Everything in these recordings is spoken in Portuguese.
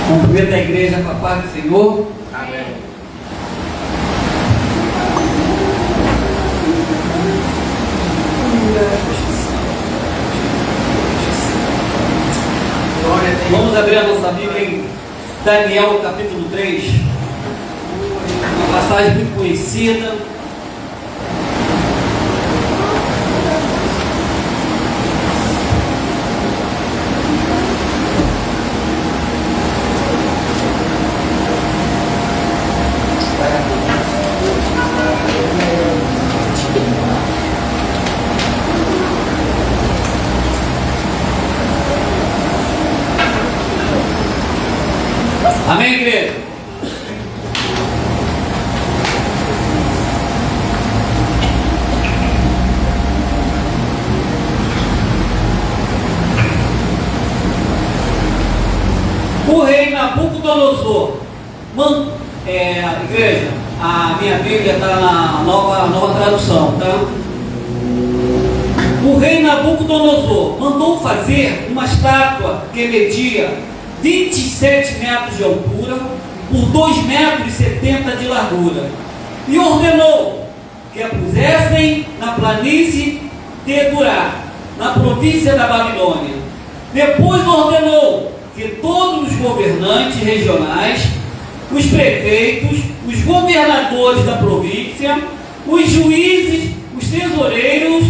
Cumprimento a igreja com a paz do Senhor. Amém. Vamos abrir a nossa Bíblia em Daniel capítulo 3. Uma passagem muito conhecida. Amém, igreja? O rei Nabucodonosor, igreja, a minha Bíblia está na nova tradução, tá? O rei Nabucodonosor mandou fazer uma estátua que media 27 metros de altura por 2,70 metros de largura, e ordenou que a pusessem na planície de Dura, na província da Babilônia. Depois ordenou que todos os governantes regionais, os prefeitos, os governadores da província, os juízes, os tesoureiros,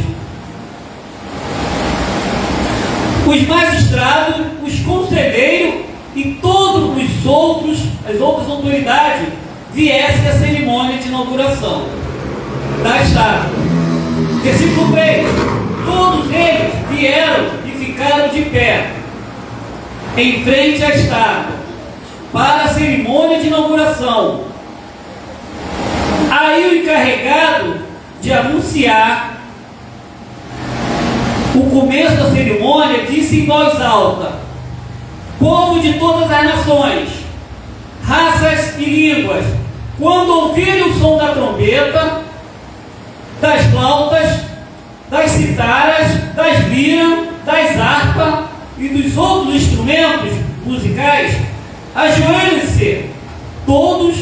os magistrados, os conselheiros e todos as outras autoridades viessem à cerimônia de inauguração da estátua. Versículo 3: todos eles vieram e ficaram de pé em frente à estátua para a cerimônia de inauguração. Aí o encarregado de anunciar o começo da cerimônia disse em voz alta: povo de todas as nações, raças e línguas, quando ouvirem o som da trombeta, das flautas, das citaras, das liras, das harpas e dos outros instrumentos musicais, ajoelhem-se todos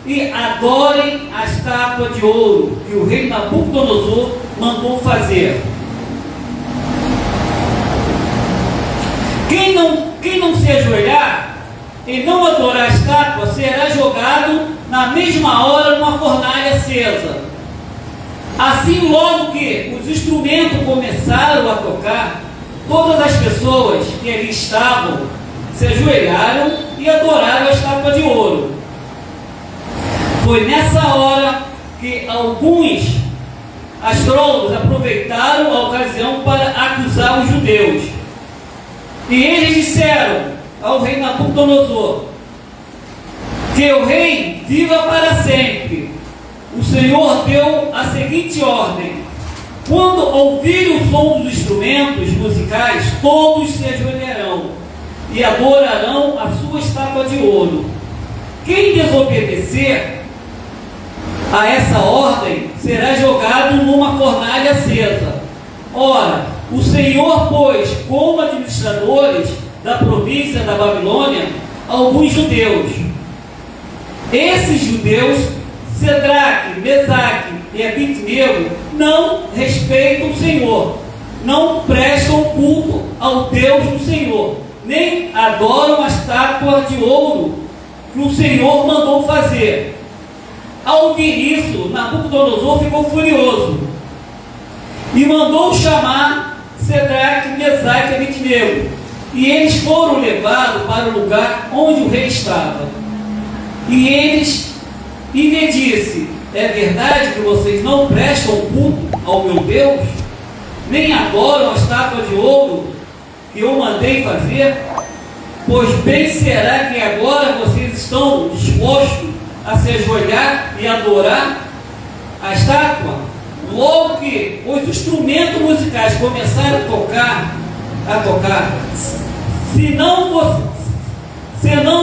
e adorem a estátua de ouro que o rei Nabucodonosor mandou fazer. Quem não se ajoelhar e não adorar a estátua será jogado na mesma hora numa fornalha acesa. Assim, logo que os instrumentos começaram a tocar, todas as pessoas que ali estavam se ajoelharam e adoraram a estátua de ouro. Foi nessa hora que alguns astrólogos aproveitaram a ocasião para acusar os judeus. E eles disseram ao rei Nabucodonosor: que o rei viva para sempre. O Senhor deu a seguinte ordem: quando ouvirem o som dos instrumentos musicais, todos se ajoelharão e adorarão a sua estátua de ouro. Quem desobedecer a essa ordem será jogado numa fornalha acesa. Ora, o Senhor pôs como administradores da província da Babilônia alguns judeus. Esses judeus, Sedraque, Mesaque e Abednego, não respeitam o Senhor, não prestam culto ao Deus do Senhor, nem adoram a estátua de ouro que o Senhor mandou fazer. Ao ouvir isso, Nabucodonosor ficou furioso e mandou chamar Sedraque, Mesaque e Abednego, e eles foram levados para o lugar onde o rei estava. E lhe disse: é verdade que vocês não prestam culto ao meu Deus, nem adoram a estátua de ouro que eu mandei fazer? Pois bem será que agora vocês estão dispostos a se ajoelhar e adorar a estátua? Logo que os instrumentos musicais começaram a tocar, senão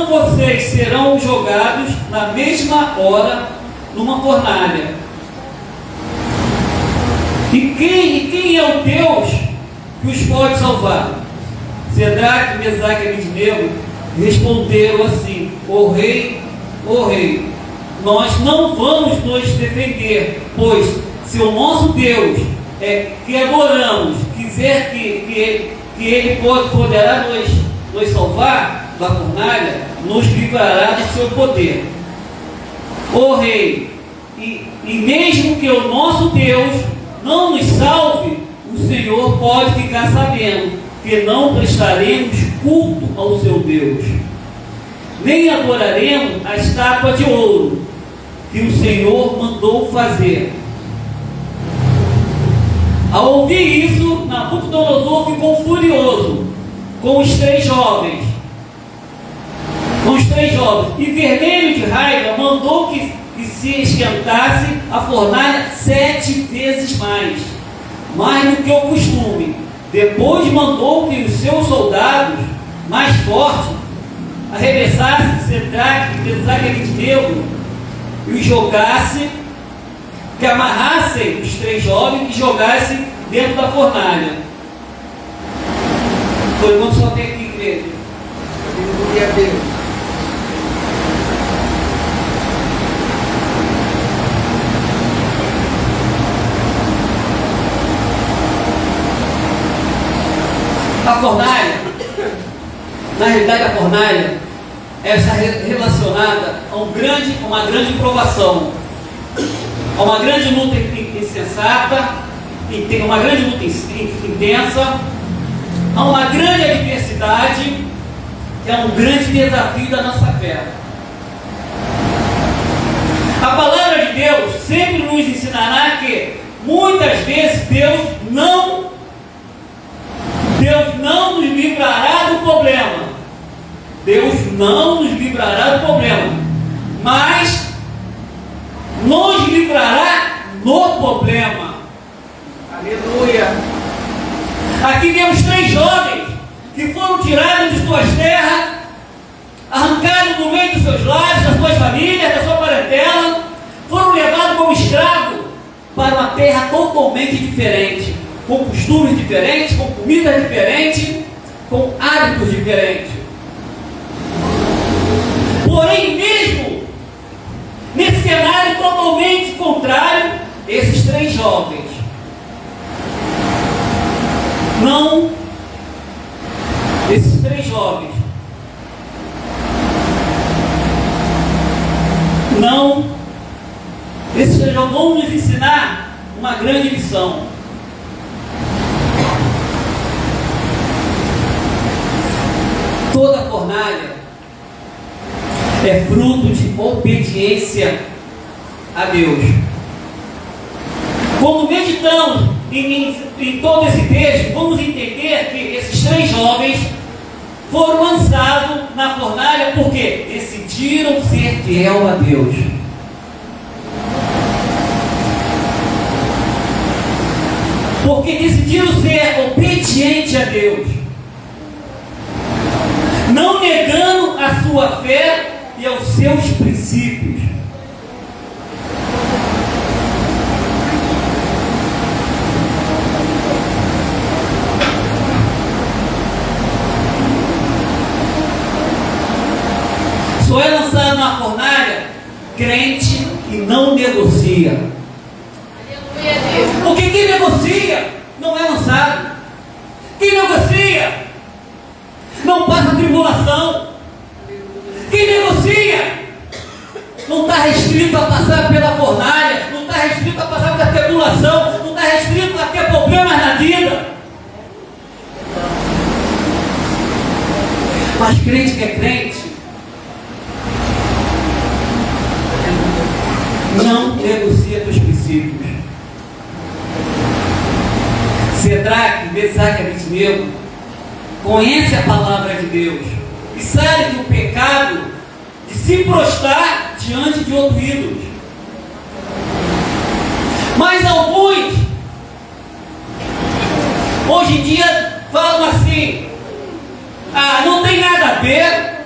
vocês serão jogados na mesma hora numa fornalha. E quem é o Deus que os pode salvar? Sedraque, Mesaque e Abednego responderam assim: ó rei, nós não vamos nos defender, pois se o nosso Deus que adoramos quiser que Ele poderá nos salvar da fornalha, nos livrará do seu poder. Ó rei, e mesmo que o nosso Deus não nos salve, o Senhor pode ficar sabendo que não prestaremos culto ao seu Deus, nem adoraremos a estátua de ouro que o Senhor mandou fazer. Ao ouvir isso, Nabucodonosor ficou furioso com os três jovens, e vermelho de raiva mandou que se esquentasse a fornalha 7 vezes mais do que o costume. Depois mandou que os seus soldados mais fortes arremessassem Sadraque, Mesaque e Abednego e os jogassem, que amarrassem os três jovens e jogassem dentro da fornalha. Por enquanto só tem aqui, igreja. Glória a Deus. A fornalha, na realidade a fornalha, está relacionada a uma grande provação, a uma grande luta insensata, uma grande luta intensa, a uma grande adversidade, que é um grande desafio da nossa fé. A palavra de Deus sempre nos ensinará que muitas vezes Deus não nos livrará do problema. Deus não nos livrará do problema, mas nos livrará no problema. Aleluia. Aqui temos 3 jovens que foram tirados de suas terras, arrancados do meio dos seus lares, das suas famílias, da sua parentela, foram levados como escravos para uma terra totalmente diferente, com costumes diferentes, com comida diferente, com hábitos diferentes. Porém, mesmo nesse cenário totalmente contrário, esses 3 jovens vão nos ensinar uma grande lição. Toda fornalha é fruto de obediência a Deus. Quando meditamos em todo esse texto, vamos entender que esses 3 jovens foram lançados na fornalha porque decidiram ser fiel a Deus. Porque decidiram ser obedientes a Deus, não negando a sua fé e aos seus princípios. Só é lançado na fornalha crente que não negocia. Porque quem negocia não é lançado. Quem negocia não passa tribulação. Quem negocia não está restrito a passar pela fornalha, não está restrito a passar pela tribulação, não está restrito a ter problemas na vida. Mas crente que é crente não negocia teus princípios. Sadraque, Mesaque e Abednego conhece a palavra de Deus e sabe que o pecado de se prostrar diante de outro ídolo. Mas alguns hoje em dia falam assim: não tem nada a ver,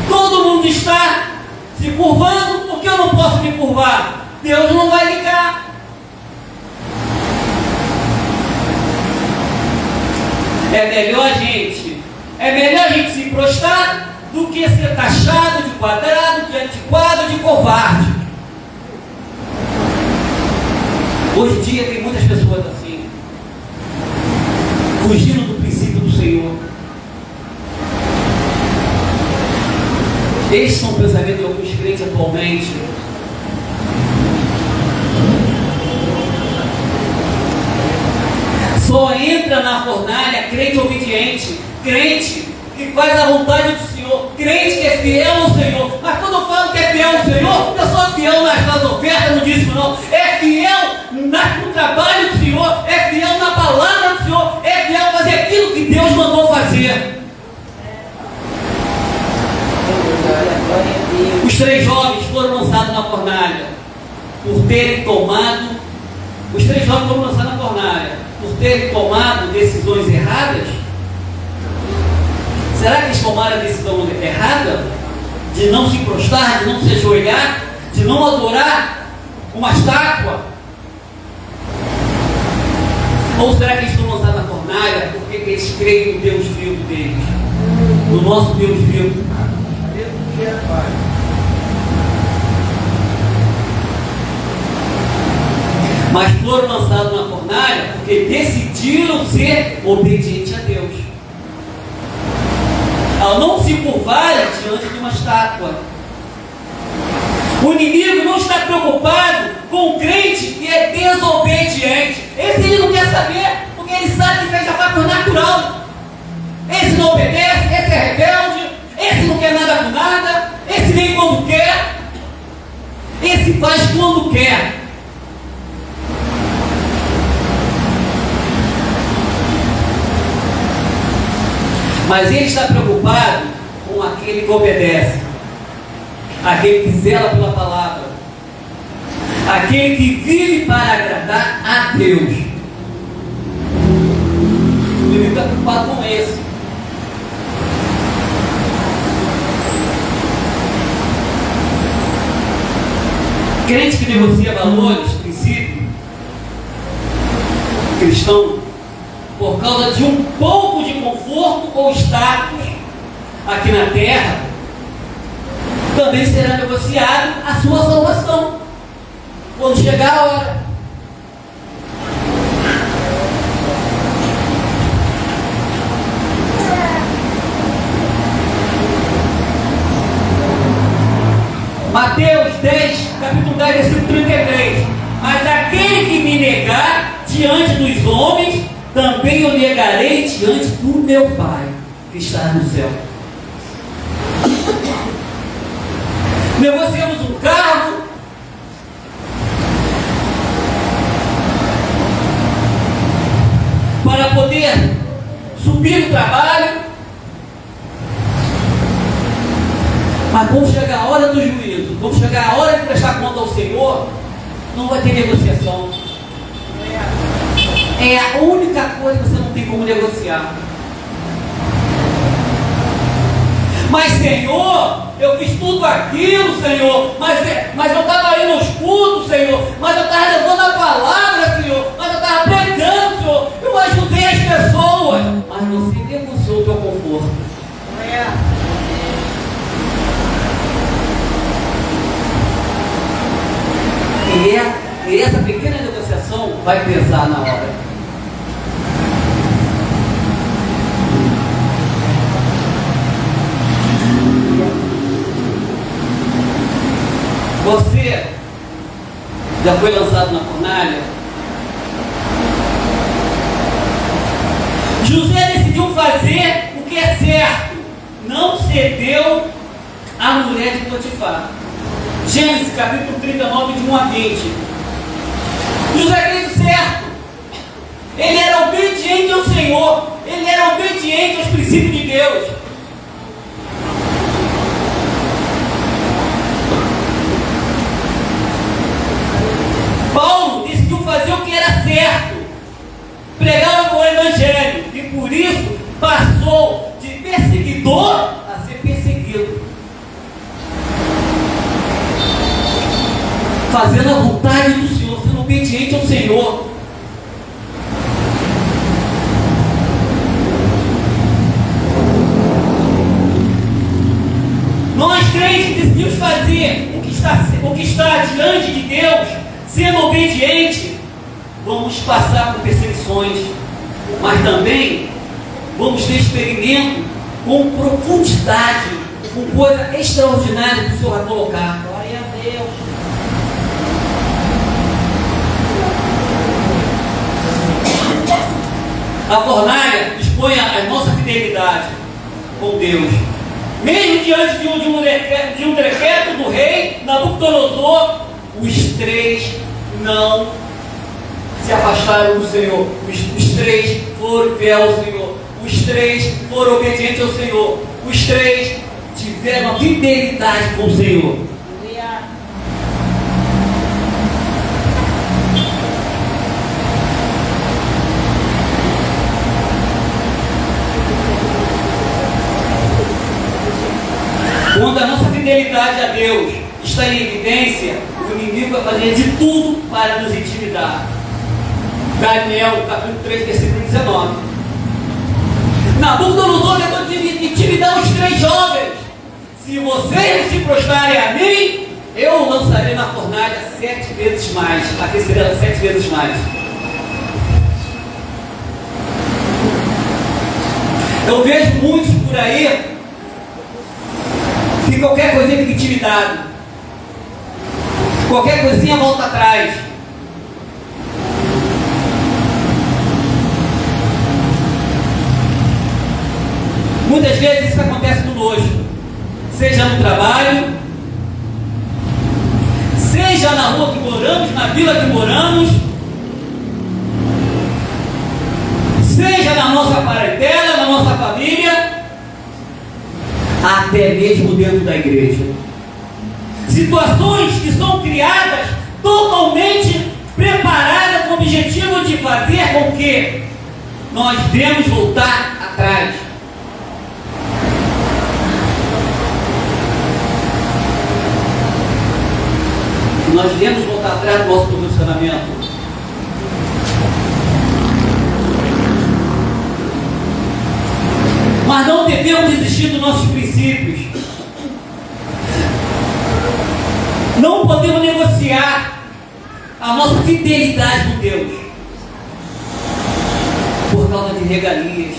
todo mundo está se curvando, por que eu não posso me curvar? Deus não vai ligar. É melhor a gente se prostrar do que ser taxado de quadrado, de antiquado, de covarde. Hoje em dia tem muitas pessoas assim, fugindo do princípio do Senhor. Estes são pensamentos de alguns crentes atualmente. Só entra na fornalha crente obediente, crente que faz a vontade do Senhor, crente que é fiel ao Senhor. Mas quando eu falo que é fiel ao Senhor, eu sou fiel nas ofertas, não disse não. É fiel no trabalho do Senhor, é fiel na palavra do Senhor, é fiel a fazer aquilo que Deus mandou fazer. Os 3 jovens foram lançados na fornalha por terem tomado. Os 3 jovens foram lançados na fornalha por terem tomado decisões erradas. Será que eles tomaram a decisão errada? De não se prostrar, de não se ajoelhar, de não adorar uma estátua? Ou será que eles estão lançados na fornalha porque eles creem no Deus vivo deles? No nosso Deus vivo? Mas foram lançados na fornalha porque decidiram ser obedientes a Deus, ao não se curvarem diante de uma estátua. O inimigo não está preocupado com o crente que é desobediente. Esse ele não quer saber, porque ele sabe que já vai por natural. Esse não obedece, esse é rebelde, esse não quer nada com nada, esse vem quando quer, esse faz quando quer. Mas ele está preocupado com aquele que obedece, aquele que zela pela palavra, aquele que vive para agradar a Deus. Ele está preocupado com esse. Crente que negocia valores, princípios cristão, por causa de um pouco de conforto ou status aqui na terra, também será negociado a sua salvação quando chegar a hora. Mateus 10, capítulo 10, versículo 33. Mas aquele que me negar diante dos homens, também eu negarei diante do meu Pai que está no céu. Negociamos um cargo, para poder subir no trabalho, mas quando chegar a hora do juízo, quando chegar a hora de prestar conta ao Senhor, não vai ter negociação. É a única coisa que você não tem como negociar. Mas Senhor, eu fiz tudo aquilo, Senhor, mas eu estava indo aos cultos, Senhor, mas eu estava levando a palavra, Senhor, mas eu estava pregando, Senhor, eu ajudei as pessoas, mas você negociou o teu conforto. E essa pequena negociação vai pesar na hora. Você já foi lançado na fornalha? José decidiu fazer o que é certo, não cedeu à mulher de Potifar. Gênesis capítulo 39, de 1 a 20. José fez o certo. Ele era obediente ao Senhor. Ele era obediente aos princípios de Deus. Paulo decidiu fazer o que era certo. Pregava o Evangelho. E por isso passou de perseguidor a ser perseguido. Fazendo a vontade do Senhor, sendo obediente ao Senhor. crente decidimos fazer o que está diante de Deus, sendo obediente, vamos passar por perseguições, mas também vamos ter experimento com profundidade, com coisa extraordinária que o Senhor vai colocar. Glória a Deus. A fornalha expõe a nossa fidelidade com Deus. Mesmo diante de um decreto do rei Nabucodonosor, os três não se afastaram do Senhor. Os três foram fiéis ao Senhor. Os três foram obedientes ao Senhor. Os três tiveram a fidelidade com o Senhor. Quando a nossa fidelidade a Deus está em evidência, o inimigo vai fazer de tudo para nos intimidar. Daniel, capítulo 3, versículo 19. Nabucodonosor tentou intimidar os três jovens. Se vocês se prostrarem a mim, eu lançarei na fornalha 7 vezes mais, aquecerei ela 7 vezes mais. Eu vejo muitos por aí que qualquer coisinha fica intimidado, qualquer coisinha volta atrás. Muitas vezes isso acontece conosco, seja no trabalho, seja na rua que moramos, na vila que moramos, seja na nossa parentela, na nossa família, até mesmo dentro da igreja. Situações que são criadas totalmente preparadas com o objetivo de fazer com que nós devemos voltar atrás. Nós devemos voltar atrás do nosso posicionamento. Mas não devemos desistir dos nossos princípios. Não podemos negociar a nossa fidelidade com Deus por causa de regalias,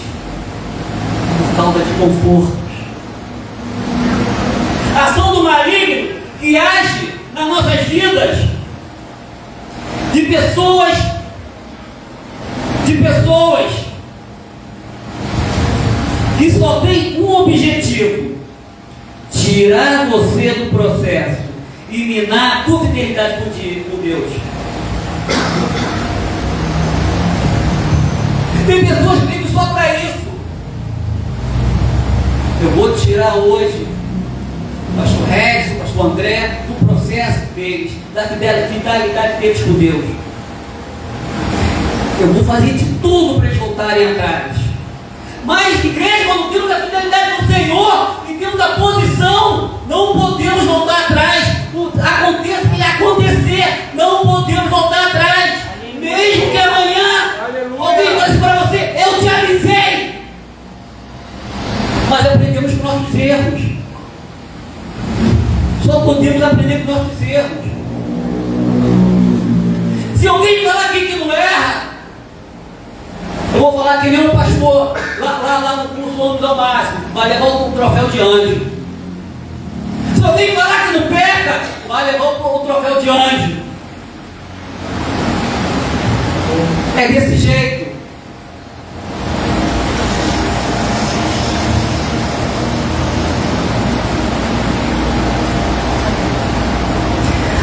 por causa de confortos. A ação do maligno que age nas nossas vidas, de pessoas que só tem um objetivo: tirar você do processo e minar a tua fidelidade com Deus. Tem pessoas que vivem só para isso. Eu vou tirar hoje o pastor Regis, o pastor André, do processo deles, da fidelidade deles com Deus. Eu vou fazer de tudo para eles voltarem atrás. Mas, igreja, quando temos a fidelidade com o Senhor e temos a posição, não podemos voltar atrás. Aconteça o que acontecer, não podemos voltar atrás. Mesmo que amanhã alguém diga para você: eu te avisei. Mas aprendemos com nossos erros. Só podemos aprender com nossos erros. Se alguém falar aqui que não erra, eu vou falar que nem um pastor lá no Slomo do Máximo, vai levar o troféu de anjo. Se alguém falar que não peca, vai levar o troféu de anjo. É desse jeito.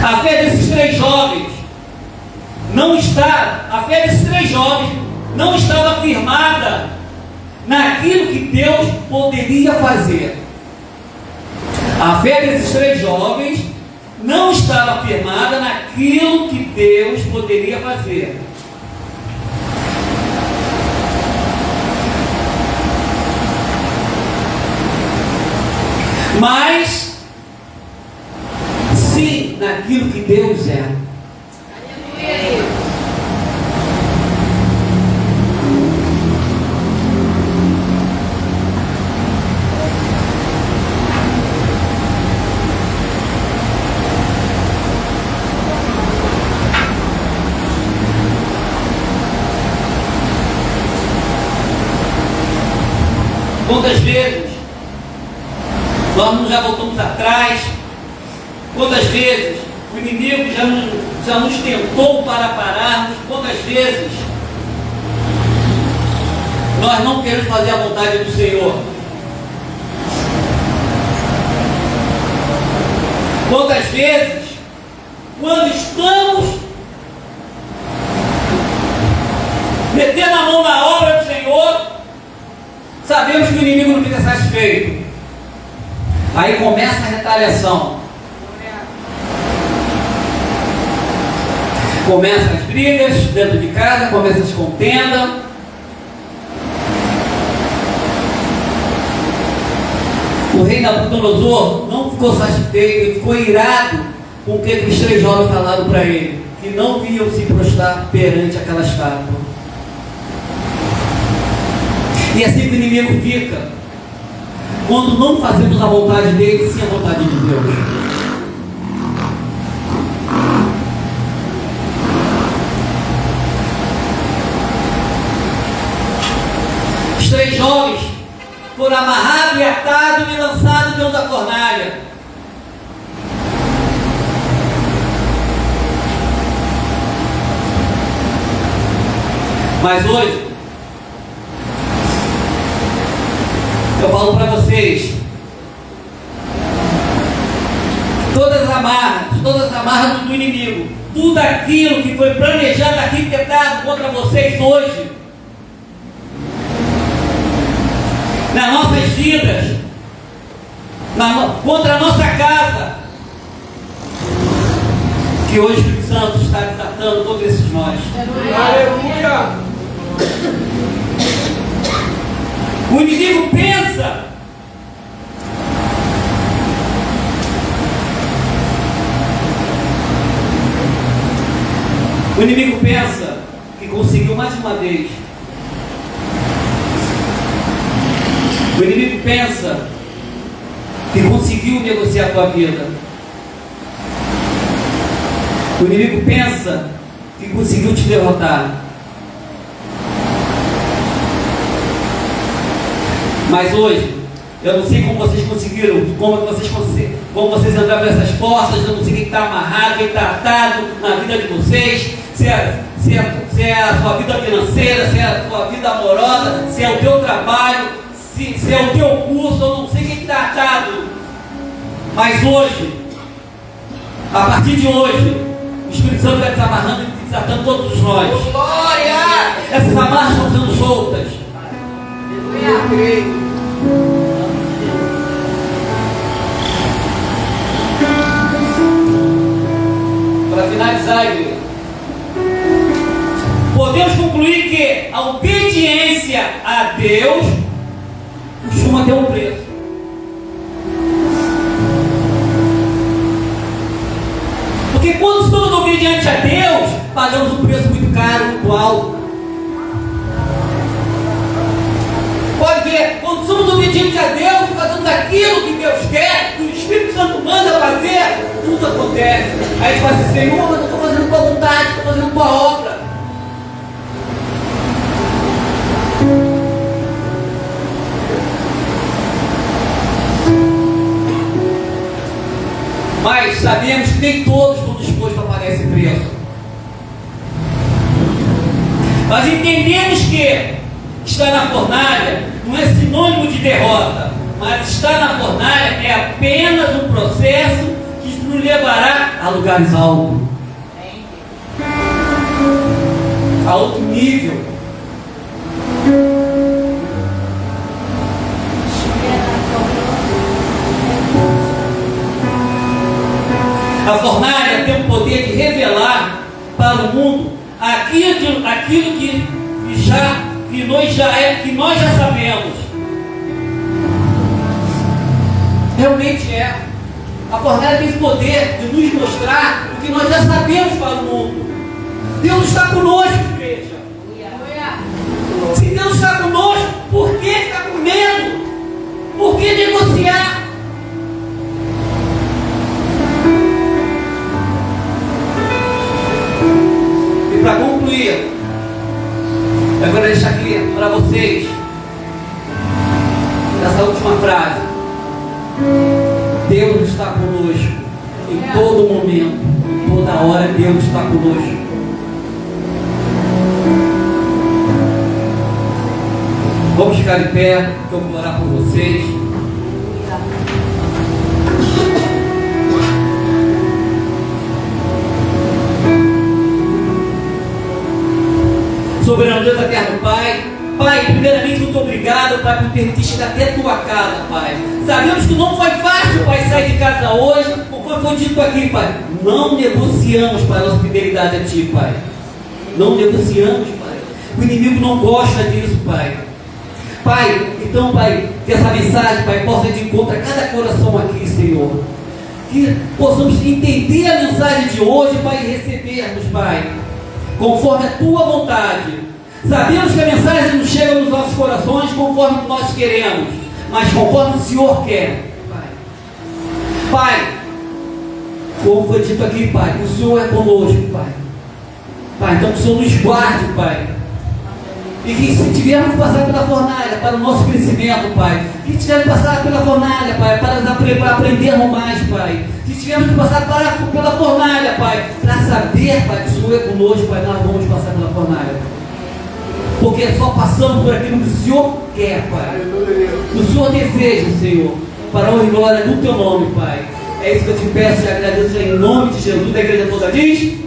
A fé desses três jovens não estava firmada naquilo que Deus poderia fazer. A fé desses três jovens não estava firmada naquilo que Deus poderia fazer. Mas sim naquilo que Deus é. Quantas vezes nós já voltamos atrás? Quantas vezes o inimigo já nos tentou para pararmos? Quantas vezes nós não queremos fazer a vontade do Senhor? Quantas vezes, quando estamos metendo a mão na obra do Senhor, sabemos que o inimigo não fica satisfeito. Aí começa a retaliação. Começam as brigas dentro de casa, começa as contendas. O rei Nabucodonosor não ficou satisfeito, ele ficou irado com o que aqueles 3 jovens falaram para ele, que não iam se prostrar perante aquela estátua. E assim que o inimigo fica, quando não fazemos a vontade dele, sim a vontade de Deus. Os 3 jovens foram amarrados e atados e lançados dentro da fornalha. Mas hoje, eu falo para vocês, todas as amarras do inimigo, tudo aquilo que foi planejado, arquitetado contra vocês hoje, nas nossas vidas, contra a nossa casa, que hoje o Espírito Santo está desatando todos esses nós. Aleluia! O inimigo pensa que conseguiu mais uma vez. O inimigo pensa que conseguiu negociar a tua vida. O inimigo pensa que conseguiu te derrotar. Mas hoje, eu não sei como vocês conseguiram, como vocês entraram por essas portas, eu não sei quem está amarrado, quem está atado na vida de vocês, se é a sua vida financeira, se é a sua vida amorosa, se é o teu trabalho, se é o teu curso, eu não sei quem está atado. Mas hoje, a partir de hoje, o Espírito Santo vai desamarrando e desatando todos nós. Glória! Essas amarras estão sendo soltas. Para finalizar, igreja, podemos concluir que a obediência a Deus costuma ter um preço. Porque quando estamos obedientes a Deus, pagamos um preço muito caro, muito alto. Pode ver, quando somos obedientes a Deus, fazemos aquilo que Deus quer, que o Espírito Santo manda fazer, tudo acontece. Aí a gente fala assim: Senhor, mas eu estou fazendo tua vontade, estou fazendo tua obra. Mas sabemos que nem todos estão dispostos a pagar esse preço. Nós entendemos que estar na fornalha não é sinônimo de derrota, mas estar na fornalha é apenas um processo que nos levará a lugares altos, a outro nível. A fornalha tem o poder de revelar para o mundo aquilo que nós já sabemos. Realmente é. A fornalha tem esse poder de nos mostrar o que nós já sabemos para o mundo. Deus está conosco, igreja. Se Deus está conosco, por que ficar com medo? Por que negociar? E para concluir, eu quero deixar aqui para vocês essa última frase. Deus está conosco em todo momento, em toda hora. Deus está conosco. Vamos ficar de pé, que eu vou orar por vocês. Soberano Deus, eterno Pai. Pai, primeiramente, muito obrigado, Pai, por permitir chegar até a tua casa, Pai. Sabemos que não foi fácil, Pai, sair de casa hoje, como foi dito aqui, Pai. Não negociamos, Pai, a nossa fidelidade a Ti, Pai. Não negociamos, Pai. O inimigo não gosta disso, Pai. Pai, então, Pai, que essa mensagem, Pai, possa ir de encontro a cada coração aqui, Senhor. Que possamos entender a mensagem de hoje, Pai, e recebermos, Pai, conforme a Tua vontade. Sabemos que a mensagem não chega nos nossos corações conforme nós queremos, mas conforme o Senhor quer, Pai. Pai, como foi dito aqui, Pai, o Senhor é conosco, Pai. Pai, então que o Senhor nos guarde, Pai. E que se tivermos que passar pela fornalha para o nosso crescimento, Pai, que tivermos que passar pela fornalha, Pai, para aprendermos mais, Pai, que tivermos que passar pela fornalha, Pai, para saber, Pai, que o Senhor é conosco, Pai, nós vamos passar pela fornalha, porque só passamos por aquilo que o Senhor quer, Pai, que o Senhor deseja, Senhor, para a honra e glória do Teu nome, Pai. É isso que eu te peço e agradeço em nome de Jesus. Da igreja toda diz.